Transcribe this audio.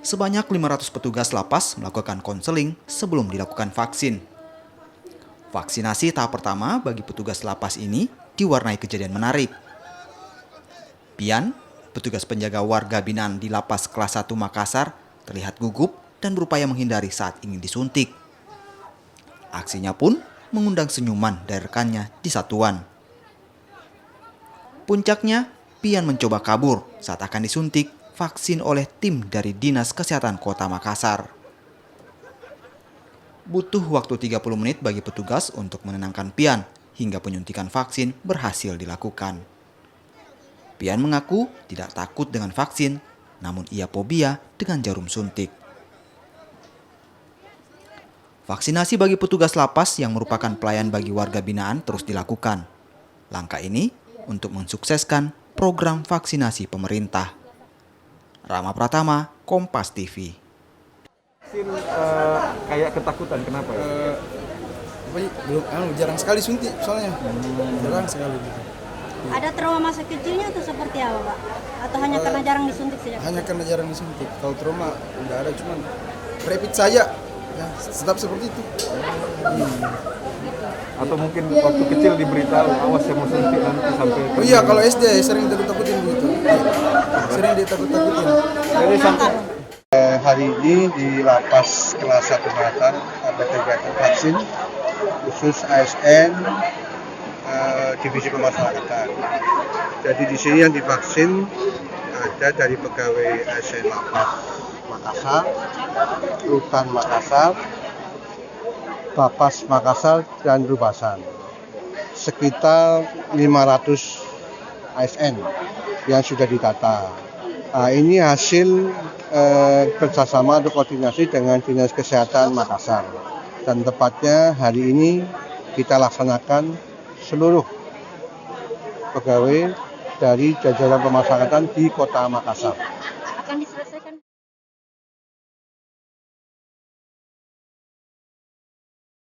Sebanyak 500 petugas lapas melakukan konseling sebelum dilakukan vaksin. Vaksinasi tahap pertama bagi petugas lapas ini diwarnai kejadian menarik. Pian, petugas penjaga warga binaan di lapas kelas 1 Makassar, terlihat gugup dan berupaya menghindari saat ingin disuntik. Aksinya pun mengundang senyuman dari rekannya di satuan. Puncaknya, Pian mencoba kabur saat akan disuntik vaksin oleh tim dari Dinas Kesehatan Kota Makassar. Butuh waktu 30 menit bagi petugas untuk menenangkan Pian hingga penyuntikan vaksin berhasil dilakukan. Pian mengaku tidak takut dengan vaksin, namun ia fobia dengan jarum suntik. Vaksinasi bagi petugas lapas yang merupakan pelayan bagi warga binaan terus dilakukan. Langkah ini untuk mensukseskan program vaksinasi pemerintah. Rama Pratama, Kompas TV. Kayak ketakutan, kenapa ya? Jarang sekali suntik soalnya. Jarang sekali. Ada trauma masa kecilnya atau seperti apa, Pak? Atau hanya karena jarang disuntik saja? Hanya karena jarang disuntik. Kalau trauma enggak ada, cuman rapid saja. Ya, tetap seperti itu. Atau mungkin waktu kecil diberitahu, awas yang mau suntik nanti sampai... Oh iya, kalau SD sering ditakut-takutin begitu. Sering ditakut-takutin. Jadi sampai... Hari ini di lapas kelas 1 Makassar ada kegiatan vaksin khusus ASN divisi pemasyarakatan. Jadi di sini yang divaksin ada dari pegawai ASN lapas Makassar, Rutan Makassar, Bapas Makassar, dan Rubasan. Sekitar 500 ASN yang sudah didata. Ini hasil kerjasama atau koordinasi dengan Dinas Kesehatan Makassar. Dan tepatnya hari ini kita laksanakan seluruh pegawai dari jajaran pemasyarakatan di Kota Makassar.